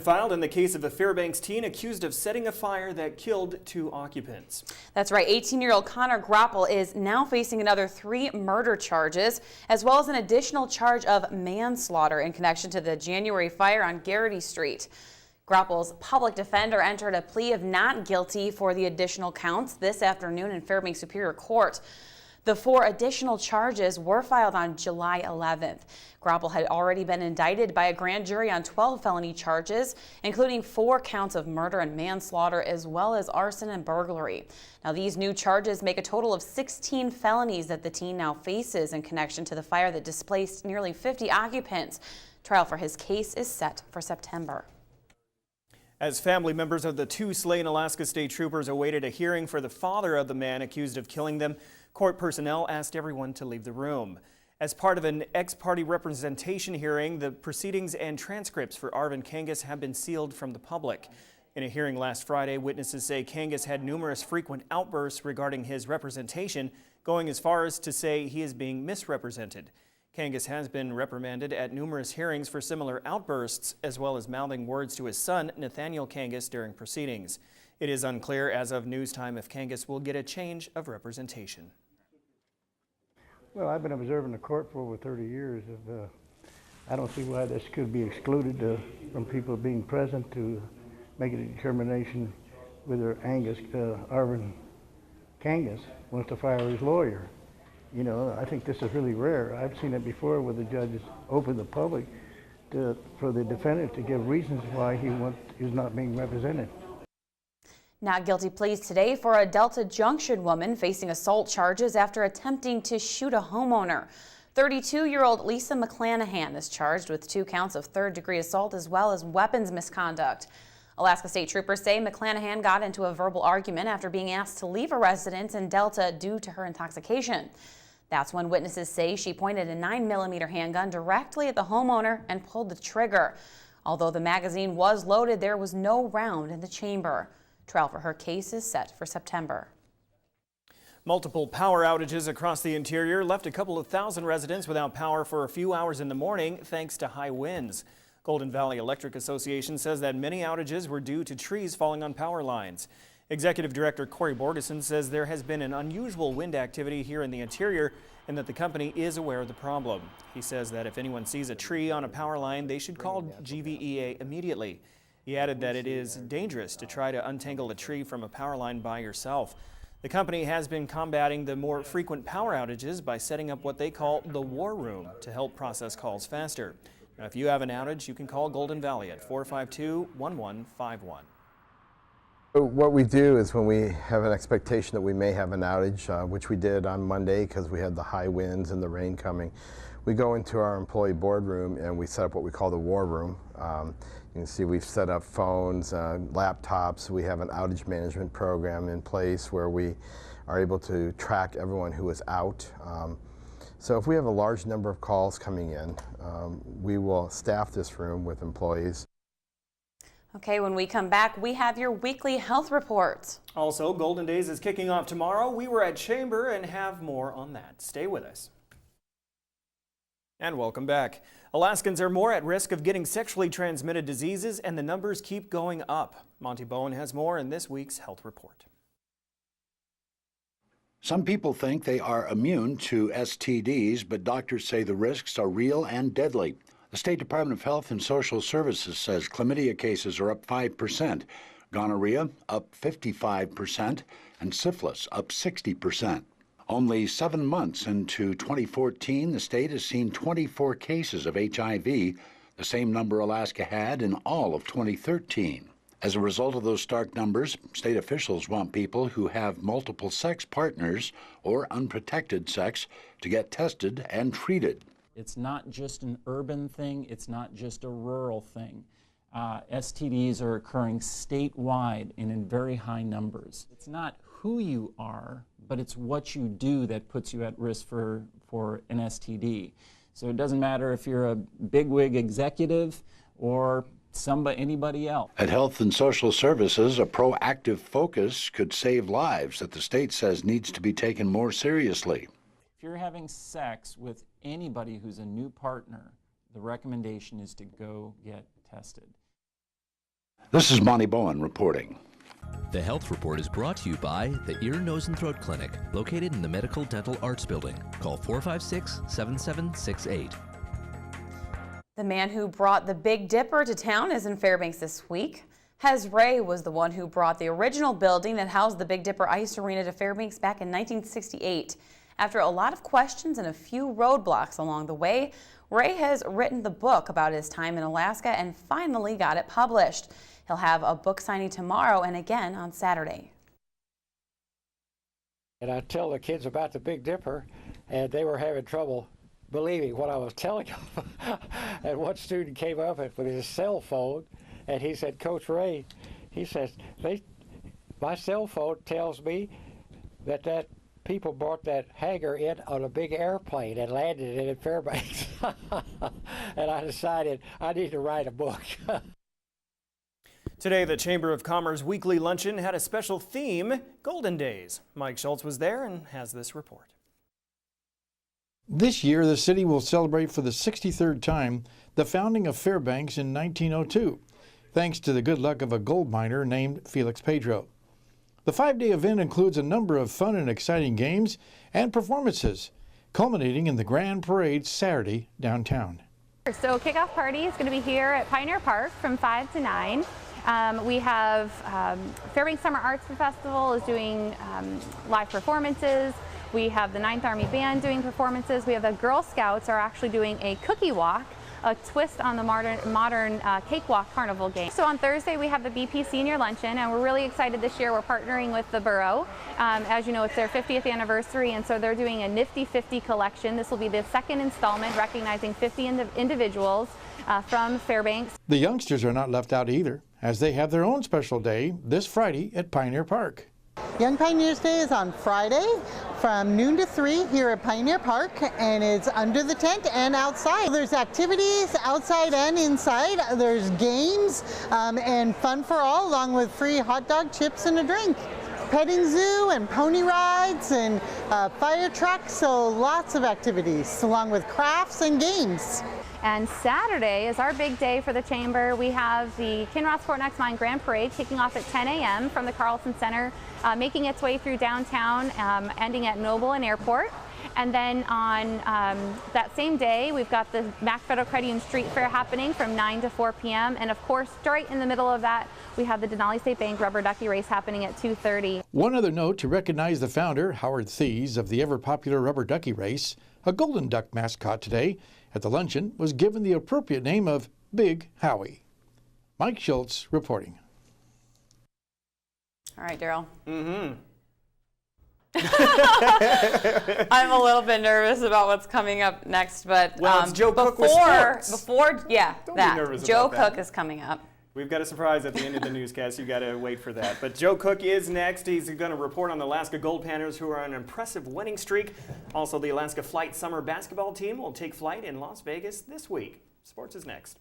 Filed in the case of a Fairbanks teen accused of setting a fire that killed 2 occupants. That's right. 18-year-old Connor Grapple is now facing another 3 murder charges, as well as an additional charge of manslaughter in connection to the January fire on Garrity Street. Grapple's public defender entered a plea of not guilty for the additional counts this afternoon in Fairbanks Superior Court. The 4 additional charges were filed on July 11th. Grapple had already been indicted by a grand jury on 12 felony charges, including 4 counts of murder and manslaughter, as well as arson and burglary. Now, these new charges make a total of 16 felonies that the teen now faces in connection to the fire that displaced nearly 50 occupants. Trial for his case is set for September. As family members of the 2 slain Alaska State Troopers awaited a hearing for the father of the man accused of killing them, court personnel asked everyone to leave the room. As part of an ex-parte representation hearing, the proceedings and transcripts for Arvin Kangas have been sealed from the public. In a hearing last Friday, witnesses say Kangas had numerous frequent outbursts regarding his representation, going as far as to say he is being misrepresented. Kangas has been reprimanded at numerous hearings for similar outbursts, as well as mouthing words to his son, Nathaniel Kangas, during proceedings. It is unclear as of news time if Kangas will get a change of representation. Well, I've been observing the court for over 30 years. I don't see why this could be excluded from people being present to make a determination whether Arvin Kangas wants to fire his lawyer. You know, I think this is really rare. I've seen it before where the judges open the public for the defendant to give reasons why he's not being represented. Not guilty pleas today for a Delta Junction woman facing assault charges after attempting to shoot a homeowner. 32-year-old Lisa McClanahan is charged with 2 counts of third-degree assault as well as weapons misconduct. Alaska State Troopers say McClanahan got into a verbal argument after being asked to leave a residence in Delta due to her intoxication. That's when witnesses say she pointed a 9mm handgun directly at the homeowner and pulled the trigger. Although the magazine was loaded, there was no round in the chamber. Trial for her case is set for September. Multiple power outages across the interior left a couple of thousand residents without power for a few hours in the morning thanks to high winds. Golden Valley Electric Association says that many outages were due to trees falling on power lines. Executive Director Corey Borgeson says there has been an unusual wind activity here in the interior and that the company is aware of the problem. He says that if anyone sees a tree on a power line, they should call GVEA immediately. He added that it is dangerous to try to untangle a tree from a power line by yourself. The company has been combating the more frequent power outages by setting up what they call the war room to help process calls faster. Now, if you have an outage, you can call Golden Valley at 452-1151. What we do is when we have an expectation that we may have an outage, which we did on Monday because we had the high winds and the rain coming, we go into our employee boardroom and we set up what we call the war room. You can see we've set up phones, laptops. We have an outage management program in place where we are able to track everyone who is out. So if we have a large number of calls coming in, we will staff this room with employees. Okay, when we come back, we have your weekly health report. Also, Golden Days is kicking off tomorrow. We were at Chamber and have more on that. Stay with us. And welcome back. Alaskans are more at risk of getting sexually transmitted diseases, and the numbers keep going up. Monty Bowen has more in this week's health report. Some people think they are immune to STDs, but doctors say the risks are real and deadly. The State Department of Health and Social Services says chlamydia cases are up 5%, gonorrhea up 55%, and syphilis up 60%. Only 7 months into 2014, the state has seen 24 cases of HIV, the same number Alaska had in all of 2013. As a result of those stark numbers, state officials want people who have multiple sex partners or unprotected sex to get tested and treated. It's not just an urban thing, it's not just a rural thing. STDs are occurring statewide and in very high numbers. It's not who you are, but it's what you do that puts you at risk for an STD. So it doesn't matter if you're a bigwig executive or anybody else. At Health and Social Services, a proactive focus could save lives that the state says needs to be taken more seriously. If you're having sex with anybody who's a new partner, the recommendation is to go get tested. This is Monty Bowen reporting. The Health Report is brought to you by the Ear, Nose, and Throat Clinic, located in the Medical Dental Arts Building. Call 456-7768. The man who brought the Big Dipper to town is in Fairbanks this week. Hez Ray was the one who brought the original building that housed the Big Dipper Ice Arena to Fairbanks back in 1968. After a lot of questions and a few roadblocks along the way, Ray has written the book about his time in Alaska and finally got it published. He'll have a book signing tomorrow and again on Saturday. And I tell the kids about the Big Dipper, and they were having trouble believing what I was telling them. And one student came up with his cell phone, and he said, "Coach Ray," he says, "my cell phone tells me that people brought that hangar in on a big airplane and landed it in Fairbanks." And I decided I need to write a book. Today, the Chamber of Commerce weekly luncheon had a special theme, Golden Days. Mike Schultz was there and has this report. This year, the city will celebrate for the 63rd time the founding of Fairbanks in 1902, thanks to the good luck of a gold miner named Felix Pedro. The 5-day event includes a number of fun and exciting games and performances, culminating in the Grand Parade Saturday downtown. So kickoff party is going to be here at Pioneer Park from 5 to 9. We have Fairbanks Summer Arts Festival is doing live performances. We have the 9th Army Band doing performances. We have the Girl Scouts are actually doing a cookie walk, a twist on the modern cakewalk carnival game. So on Thursday we have the BP Senior Luncheon, and we're really excited this year. We're partnering with the Borough. As you know, it's their 50th anniversary, and so they're doing a Nifty 50 collection. This will be the second installment recognizing 50 individuals from Fairbanks. The youngsters are not left out either, as they have their own special day this Friday at Pioneer Park. Young Pioneers Day is on Friday from noon to 3 here at Pioneer Park, and it's under the tent and outside. There's activities outside and inside. There's games and fun for all, along with free hot dog, chips, and a drink. Petting zoo and pony rides and fire trucks, so lots of activities, along with crafts and games. And Saturday is our big day for the Chamber. We have the Kinross Fort Knox Mine Grand Parade kicking off at 10 a.m. from the Carlson Center, making its way through downtown, ending at Noble and Airport. And then on that same day, we've got the Mac Federal Credit Union Street Fair happening from 9 to 4 p.m. And of course, right in the middle of that, we have the Denali State Bank Rubber Ducky Race happening at 2:30. One other note to recognize the founder, Howard Thies, of the ever-popular Rubber Ducky Race, a golden duck mascot today at the luncheon was given the appropriate name of Big Howie. Mike Schultz reporting. All right, Daryl. I'm a little bit nervous about what's coming up next, but Well, it's Joe Cook with sports. Don't be nervous Joe about that. Cook is coming up. We've got a surprise at the end of the newscast. You've got to wait for that. But Joe Cook is next. He's going to report on the Alaska Gold Panthers, who are on an impressive winning streak. Also, the Alaska Flight Summer Basketball team will take flight in Las Vegas this week. Sports is next.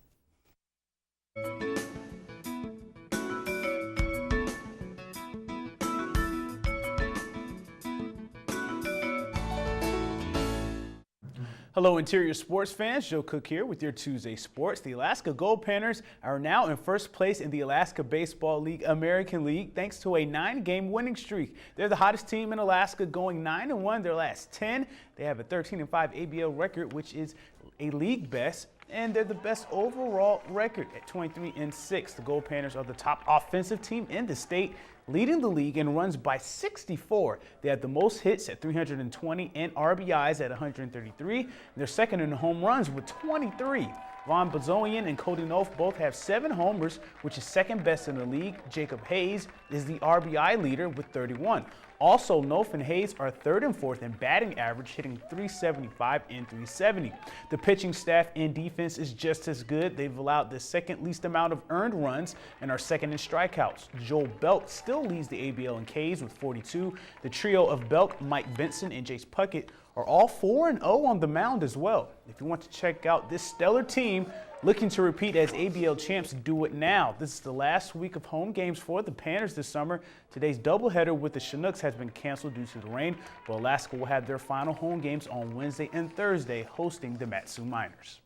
Hello, Interior Sports fans. Joe Cook here with your Tuesday Sports. The Alaska Gold Panthers are now in first place in the Alaska Baseball League American League thanks to a 9-game winning streak. They're the hottest team in Alaska, going 9-1 their last 10. They have a 13-5 ABL record, which is a league best, and they're the best overall record at 23-6. The Gold Panthers are the top offensive team in the state, leading the league in runs by 64. They had the most hits at 320 and RBIs at 133. They're second in home runs with 23. Ron Bozoian and Cody Nof both have 7 homers, which is second best in the league. Jacob Hayes is the RBI leader with 31. Also, Nof and Hayes are third and fourth in batting average, hitting .375 and .370. The pitching staff and defense is just as good. They've allowed the second least amount of earned runs and are second in strikeouts. Joel Belk still leads the ABL in Ks with 42. The trio of Belk, Mike Benson, and Jace Puckett are all 4-0 on the mound as well. If you want to check out this stellar team looking to repeat as ABL champs, do it now. This is the last week of home games for the Panthers this summer. Today's doubleheader with the Chinooks has been canceled due to the rain, but Alaska will have their final home games on Wednesday and Thursday, hosting the Matsu Miners.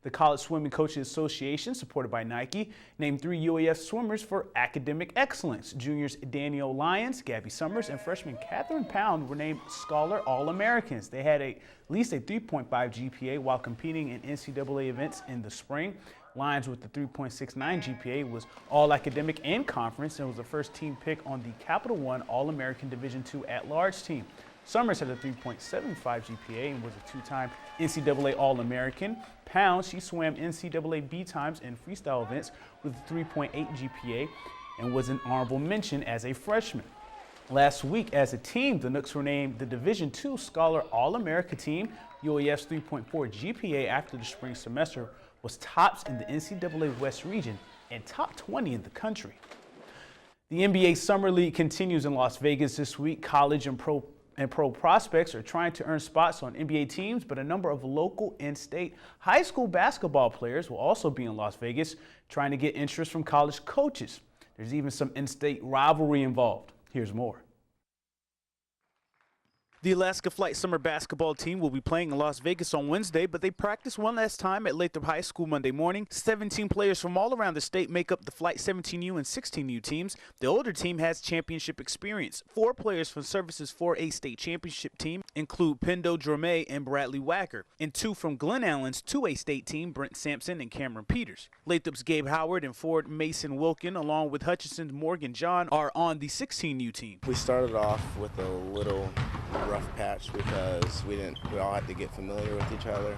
The College Swimming Coaches Association, supported by Nike, named 3 UAF swimmers for academic excellence. Juniors Danielle Lyons, Gabby Summers, and freshman Catherine Pound were named Scholar All-Americans. They had at least a 3.5 GPA while competing in NCAA events in the spring. Lyons with the 3.69 GPA was all-academic and conference and was the first team pick on the Capital One All-American Division II at-large team. Summers had a 3.75 GPA and was a 2-time NCAA All-American. Pound, she swam NCAA B times in freestyle events with a 3.8 GPA and was an honorable mention as a freshman. Last week, as a team, the Nooks were named the Division II Scholar All-America team. UAF's 3.4 GPA after the spring semester was tops in the NCAA West region and top 20 in the country. The NBA Summer League continues in Las Vegas this week. College and pro prospects are trying to earn spots on NBA teams, but a number of local and state high school basketball players will also be in Las Vegas trying to get interest from college coaches. There's even some in-state rivalry involved. Here's more. The Alaska Flight summer basketball team will be playing in Las Vegas on Wednesday, but they practice one last time at Lathrop High School Monday morning. 17 players from all around the state make up the Flight 17U and 16U teams. The older team has championship experience. 4 players from Service's 4A state championship team include Pendo Drome and Bradley Wacker, and 2 from Glen Allen's 2A state team, Brent Sampson and Cameron Peters. Lathrop's Gabe Howard and Ford Mason Wilkin, along with Hutchinson's Morgan John, are on the 16U team. We started off with a little rough patch because we all had to get familiar with each other,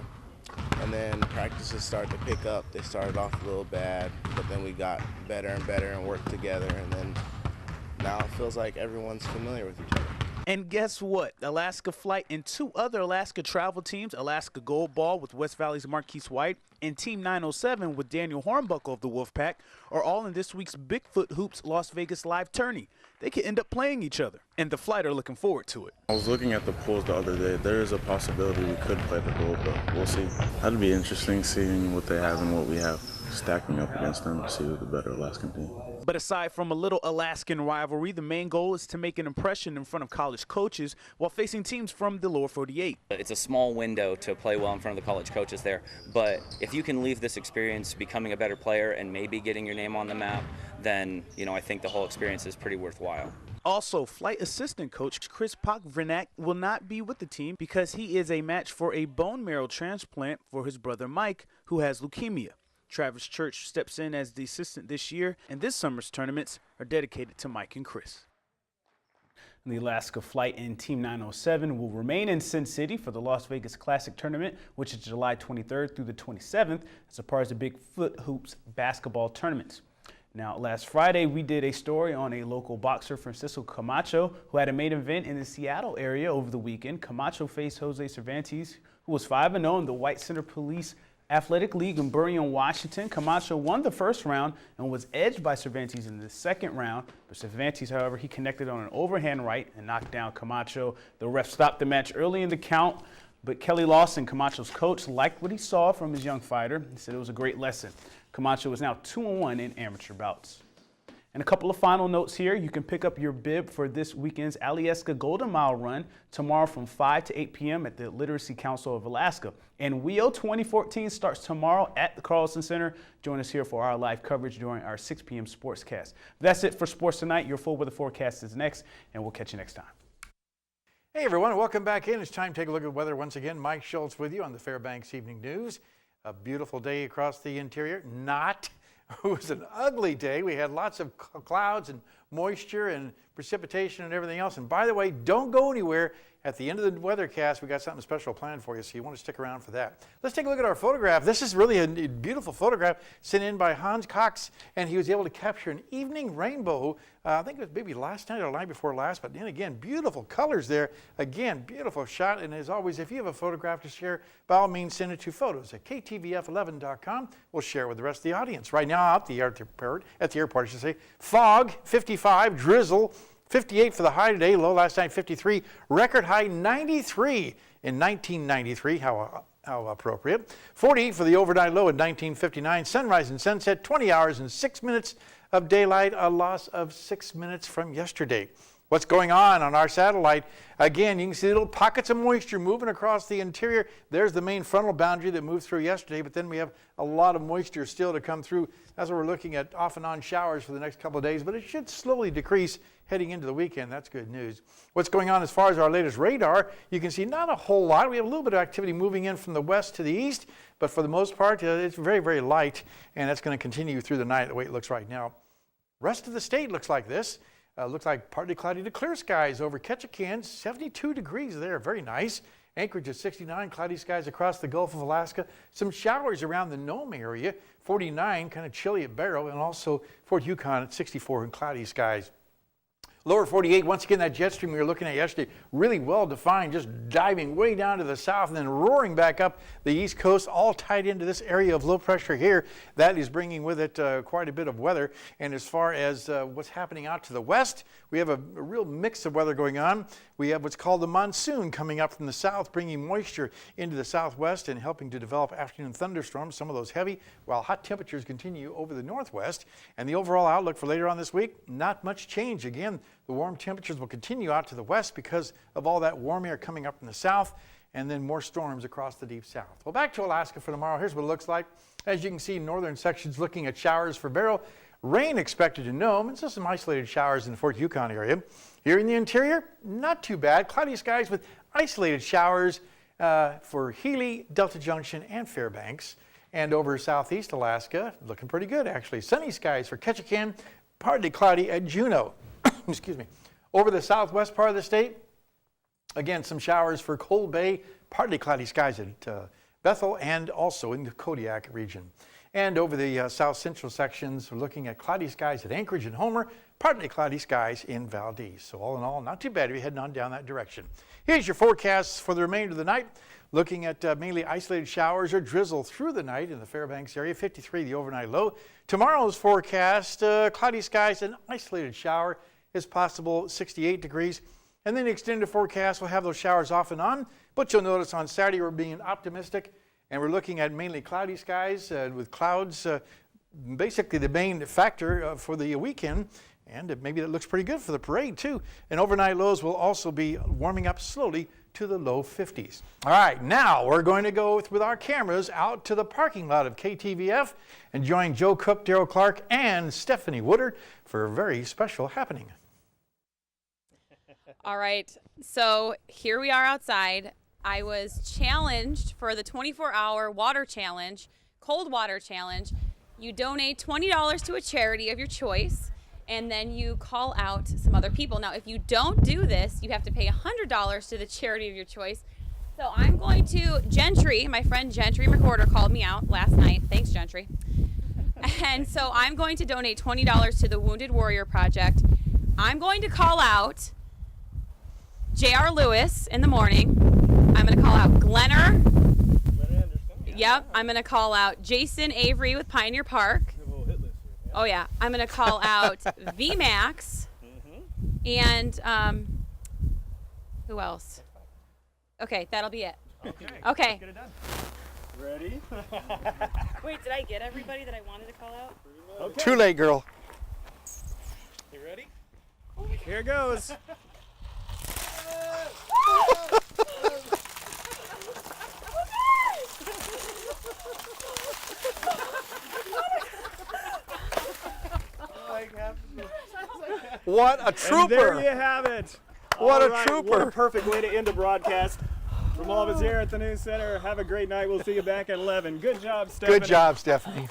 and then practices started to pick up. They started off a little bad, but then we got better and better and worked together, and then now it feels like everyone's familiar with each other. And guess what? Alaska Flight and 2 other Alaska travel teams, Alaska Gold Ball with West Valley's Marquise White and Team 907 with Daniel Hornbuckle of the Wolfpack, are all in this week's Bigfoot Hoops Las Vegas live tourney. They could end up playing each other, and the Flight are looking forward to it. I was looking at the pools the other day. There is a possibility we could play the gold, but we'll see. That'd be interesting seeing what they have and what we have, stacking up against them to see who's the better Alaskan team. But aside from a little Alaskan rivalry, the main goal is to make an impression in front of college coaches while facing teams from the lower 48. It's a small window to play well in front of the college coaches there, but if you can leave this experience becoming a better player and maybe getting your name on the map, then I think the whole experience is pretty worthwhile. Also, flight assistant coach Chris Pokvrnak will not be with the team because he is a match for a bone marrow transplant for his brother Mike, who has leukemia. Travis Church steps in as the assistant this year, and this summer's tournaments are dedicated to Mike and Chris. The Alaska Flight and Team 907 will remain in Sin City for the Las Vegas Classic Tournament, which is July 23rd through the 27th, as a part of the Bigfoot Hoops basketball tournaments. Now, last Friday, we did a story on a local boxer, Francisco Camacho, who had a main event in the Seattle area over the weekend. Camacho faced Jose Cervantes, who was 5-0 in the White Center Police Athletic League in Burien, Washington. Camacho won the first round and was edged by Cervantes in the second round. But Cervantes, however, he connected on an overhand right and knocked down Camacho. The ref stopped the match early in the count, but Kelly Lawson, Camacho's coach, liked what he saw from his young fighter. He said it was a great lesson. Camacho is now 2-1 in amateur bouts. And a couple of final notes here. You can pick up your bib for this weekend's Alyeska Golden Mile Run tomorrow from 5 to 8 p.m. at the Literacy Council of Alaska. And WIO 2014 starts tomorrow at the Carlson Center. Join us here for our live coverage during our 6 p.m. Sportscast. That's it for Sports Tonight. Your full weather forecast is next, and we'll catch you next time. Hey everyone, welcome back in. It's time to take a look at weather once again. Mike Schultz with you on the Fbx Evening News. A beautiful day across the interior. It was an ugly day. We had lots of clouds and moisture and precipitation and everything else. And by the way, don't go anywhere. At the end of the weathercast, we got something special planned for you, so you want to stick around for that. Let's take a look at our photograph. This is really a beautiful photograph sent in by Hans Cox, and he was able to capture an evening rainbow. I think it was maybe last night or the night before last, but then again, beautiful colors there. Again, beautiful shot. And as always, if you have a photograph to share, by all means, send it to photos@ktvf11.com. We'll share it with the rest of the audience. Right now, at the airport, I should say, fog, 55, drizzle, 58 for the high today, low last night 53, record high 93 in 1993, how appropriate. 40 for the overnight low in 1959, sunrise and sunset, 20 hours and 6 minutes of daylight, a loss of 6 minutes from yesterday. What's going on our satellite? Again, you can see little pockets of moisture moving across the interior. There's the main frontal boundary that moved through yesterday, but then we have a lot of moisture still to come through. That's what we're looking at, off and on showers for the next couple of days, but it should slowly decrease heading into the weekend. That's good news. What's going on as far as our latest radar, you can see not a whole lot. We have a little bit of activity moving in from the west to the east, but for the most part, it's very, very light, and that's going to continue through the night the way it looks right now. Rest of the state looks like this. Looks like partly cloudy to clear skies over Ketchikan, 72 degrees there, very nice. Anchorage at 69, cloudy skies across the Gulf of Alaska. Some showers around the Nome area, 49, kind of chilly at Barrow, and also Fort Yukon at 64 and cloudy skies. Lower 48, once again, that jet stream we were looking at yesterday, really well defined, just diving way down to the south and then roaring back up the east coast, all tied into this area of low pressure here. That is bringing with it quite a bit of weather. And as far as what's happening out to the west, we have a real mix of weather going on. We have what's called the monsoon coming up from the south, bringing moisture into the southwest and helping to develop afternoon thunderstorms, some of those heavy, while hot temperatures continue over the northwest. And the overall outlook for later on this week, not much change. Again, the warm temperatures will continue out to the west because of all that warm air coming up from the south, and then more storms across the deep south. Well, back to Alaska for tomorrow. Here's what it looks like. As you can see, northern sections looking at showers for Barrow. Rain expected in Nome, and so some isolated showers in the Fort Yukon area. Here in the interior, not too bad. Cloudy skies with isolated showers for Healy, Delta Junction, and Fairbanks. And over southeast Alaska, looking pretty good actually. Sunny skies for Ketchikan, partly cloudy at Juneau. Excuse me. Over the southwest part of the state, again, some showers for Cold Bay, partly cloudy skies at Bethel and also in the Kodiak region. And over the south central sections, we're looking at cloudy skies at Anchorage and Homer, partly cloudy skies in Valdez. So all in all, not too bad if you're heading on down that direction. Here's your forecasts for the remainder of the night. Looking at mainly isolated showers or drizzle through the night in the Fairbanks area, 53 the overnight low. Tomorrow's forecast, cloudy skies and isolated shower is possible, 68 degrees. And then the extended forecast will have those showers off and on. But you'll notice on Saturday we're being optimistic. And we're looking at mainly cloudy skies with clouds, basically the main factor for the weekend. And maybe that looks pretty good for the parade too. And overnight lows will also be warming up slowly to the low 50s. All right, now we're going to go with our cameras out to the parking lot of KTVF and join Joe Cook, Daryl Clark, and Stephanie Woodard for a very special happening. All right, so here we are outside. I was challenged for the 24-hour water challenge, cold water challenge. You donate $20 to a charity of your choice, and then you call out some other people. Now, if you don't do this, you have to pay $100 to the charity of your choice. So I'm going to, Gentry, my friend Gentry McWhorter called me out last night. Thanks, Gentry. And so I'm going to donate $20 to the Wounded Warrior Project. I'm going to call out J.R. Lewis in the morning. I'm going to call out Glenner. Yep, I'm going to call out Jason Avery with Pioneer Park. Oh, yeah. I'm going to call out VMAX. And who else? Okay, that'll be it. Okay. Let's get it done. Ready? Wait, did I get everybody that I wanted to call out? Okay. Too late, girl. You ready? Here goes. What a trooper! And there you have it. What All a right, trooper! What a perfect way to end a broadcast. From all of us here at the News Center, have a great night. We'll see you back at 11. Good job, Stephanie. Good job, Stephanie.